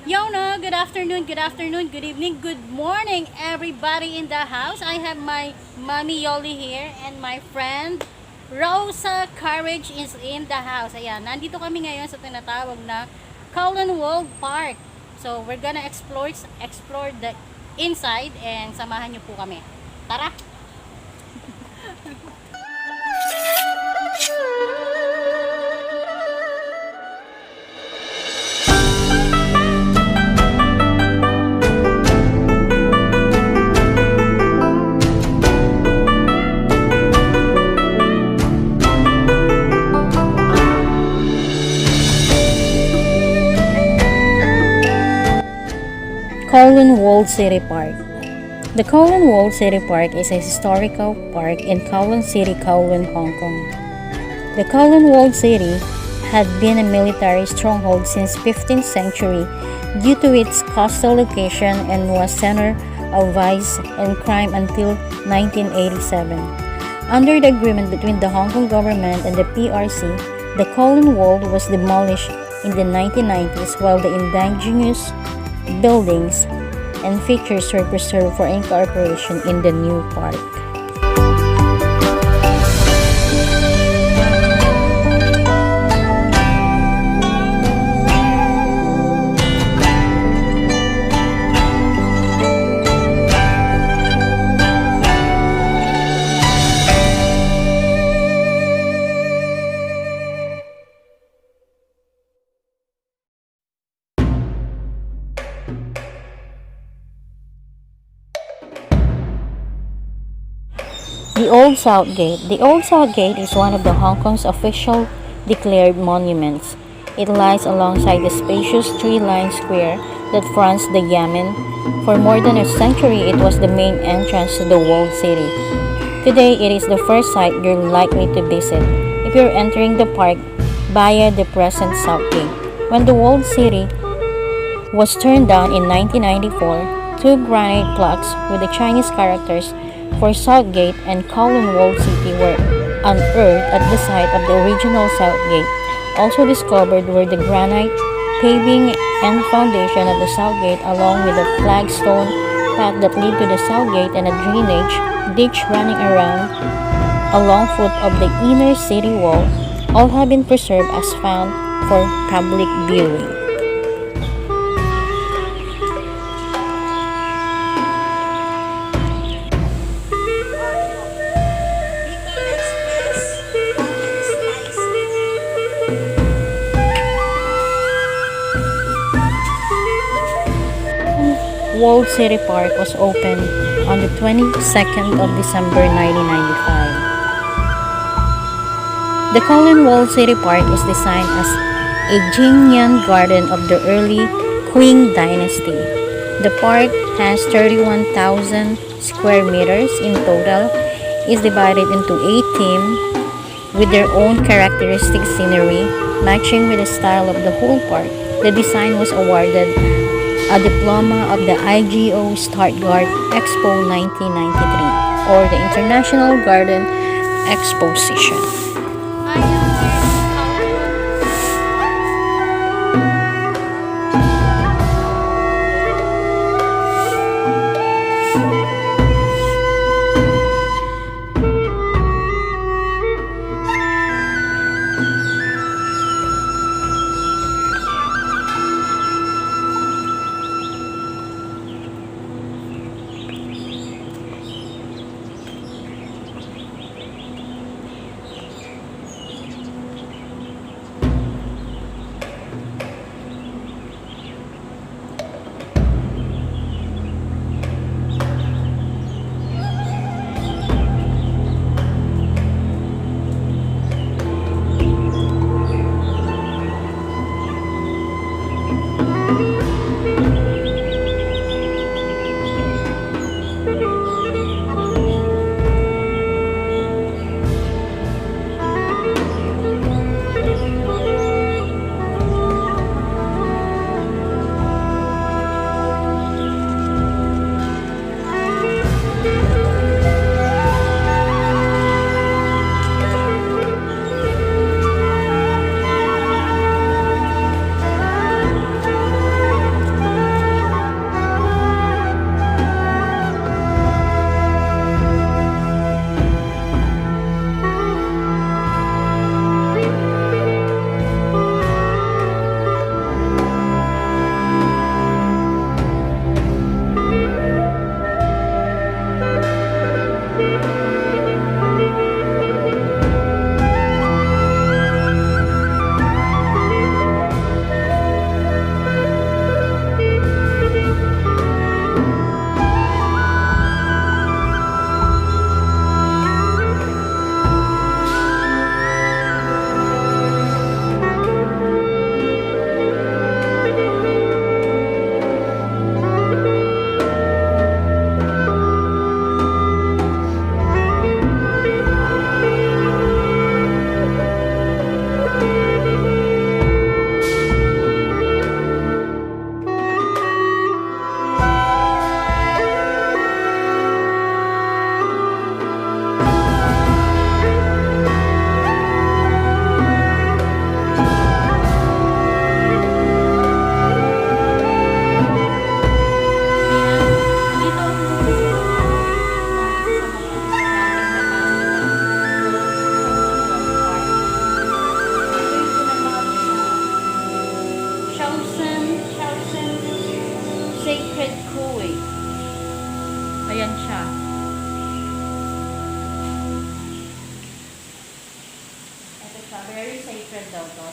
Yona, good afternoon, good evening, good morning, everybody in the house. I have my mommy Yoli here and my friend Rosa Courage is in the house. Ayan, nandito kami ngayon sa tinatawag na Kowloon World Park. So, we're gonna explore the inside and samahan niyo po kami. Tara! Kowloon World City Park. The Kowloon World City Park is a historical park in Kowloon City, Kowloon, Hong Kong. The Kowloon World City had been a military stronghold since 15th century due to its coastal location and was center of vice and crime until 1987. Under the agreement between the Hong Kong government and the PRC, the Kowloon World was demolished in the 1990s while the indigenous buildings and features were preserved for incorporation in the new park. The Old South Gate. The Old South Gate is one of the Hong Kong's official declared monuments. It lies alongside the spacious tree-lined square that fronts the Yamen. For more than a century, it was the main entrance to the walled city. Today, it is the first site you're likely to visit if you're entering the park via the present South Gate. When the walled city was turned down in 1994, two granite plaques with the Chinese characters for Southgate and Kowloon Walled City were unearthed at the site of the original Southgate. Also discovered were the granite paving and foundation of the Southgate along with the flagstone path that lead to the Southgate and a drainage ditch running around along foot of the inner city wall. All have been preserved as found for public viewing. Walled City Park was opened on the 22nd of December 1995. The Kowloon Walled City Park is designed as a Jingyan garden of the early Qing dynasty. The park has 31,000 square meters in total, is divided into 8 teams with their own characteristic scenery, matching with the style of the whole park. The design was awarded a diploma of the IGO Stuttgart Expo 1993 or the International Garden Exposition.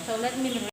So let me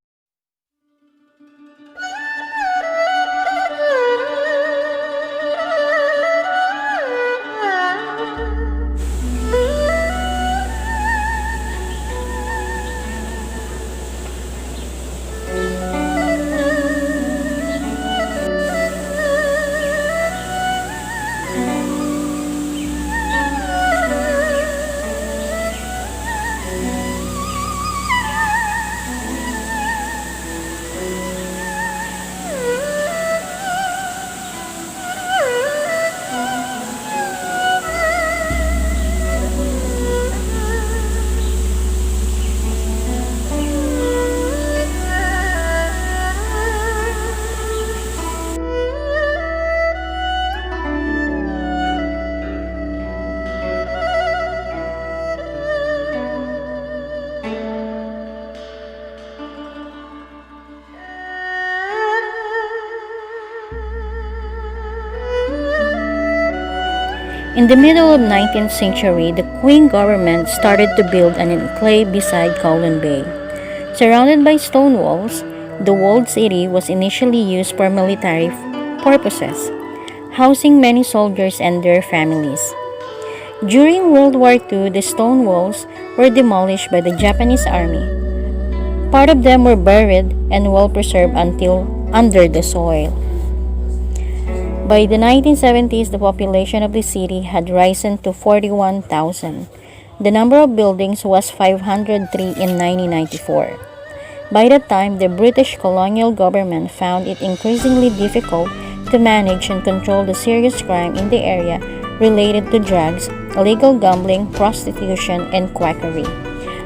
In the middle of 19th century, the Qing government started to build an enclave beside Kowloon Bay. Surrounded by stone walls, the walled city was initially used for military purposes, housing many soldiers and their families. During World War II, the stone walls were demolished by the Japanese army. Part of them were buried and well preserved until under the soil. By the 1970s, the population of the city had risen to 41,000. The number of buildings was 503 in 1994. By that time, the British colonial government found it increasingly difficult to manage and control the serious crime in the area related to drugs, illegal gambling, prostitution, and quackery,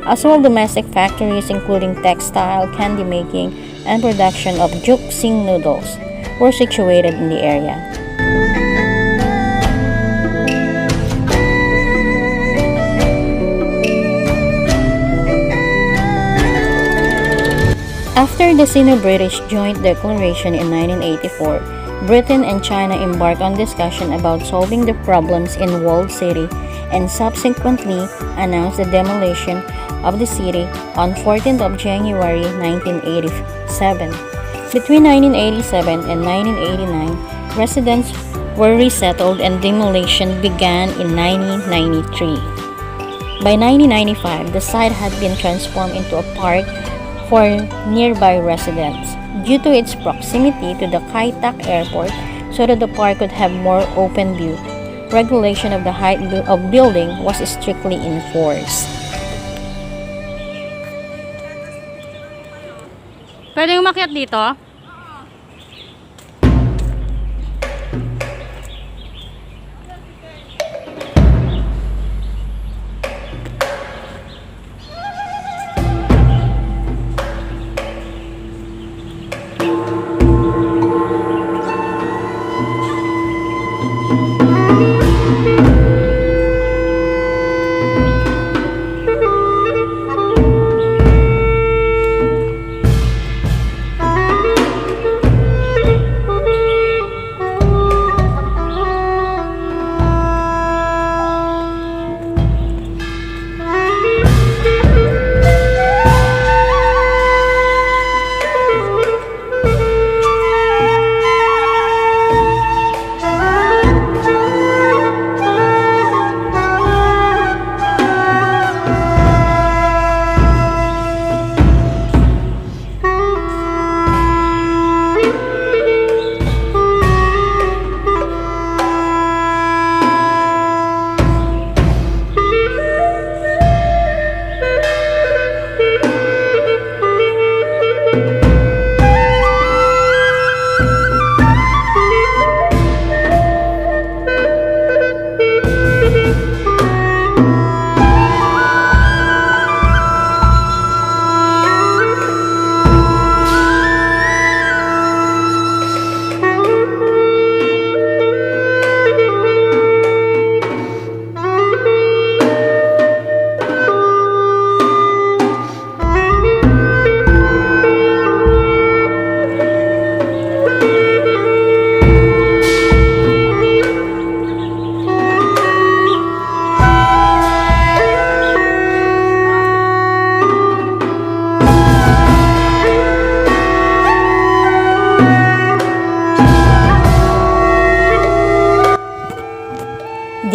as well as domestic factories including textile, candy making, and production of juksing noodles were situated in the area. After the Sino-British Joint Declaration in 1984, Britain and China embarked on discussion about solving the problems in walled city and subsequently announced the demolition of the city on 14th of January 1987. Between 1987 and 1989, residents were resettled and demolition began in 1993. By 1995, the site had been transformed into a park for nearby residents due to its proximity to the Kai Tak Airport, so that the park could have more open view. Regulation of the height of building was strictly enforced. Pwede umakyat dito?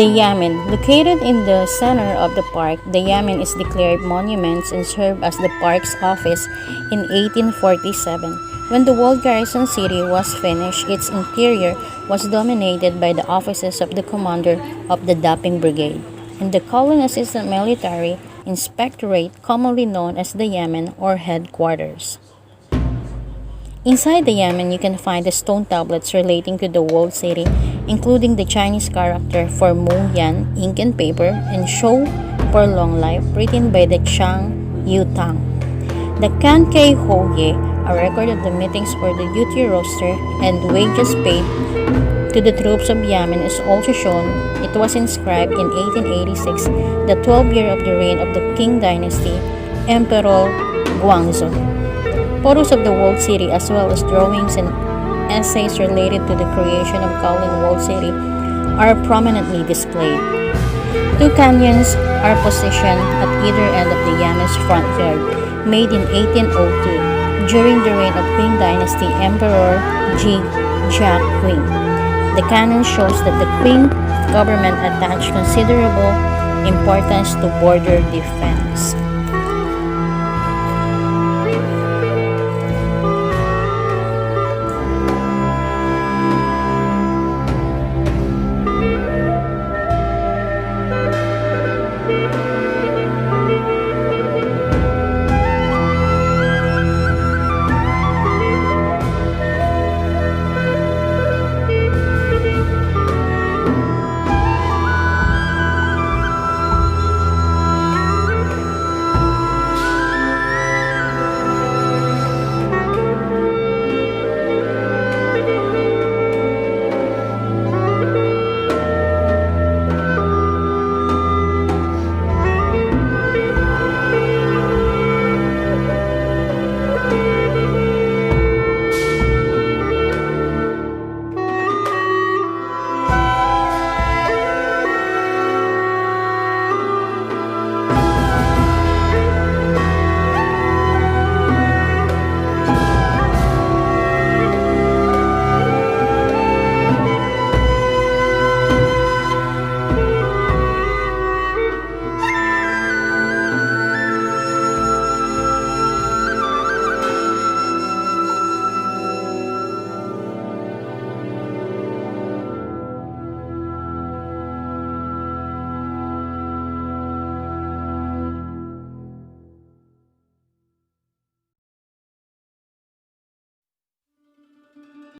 The Yamen. Located in the center of the park, the Yamen is declared monuments and served as the park's office in 1847. When the walled garrison city was finished, its interior was dominated by the offices of the commander of the Dapping Brigade and the Kowloon Assistant Military Inspectorate, commonly known as the Yamen or headquarters. Inside the Yamen, you can find the stone tablets relating to the walled city, including the Chinese character for Mu Yan, ink and paper, and Shou for long life, written by the Chang Yu Tang. The Kan Kei Ho Ye, a record of the meetings for the duty roster and wages paid to the troops of Yamen, is also shown. It was inscribed in 1886, the 12th year of the reign of the Qing dynasty, Emperor Guangzhou. Photos of the walled city as well as drawings and essays related to the creation of Kowloon walled city are prominently displayed. Two canyons are positioned at either end of the Yamen's front yard, made in 1802 during the reign of Qing dynasty Emperor Ji Jia Qing. The canon shows that the Qing government attached considerable importance to border defense.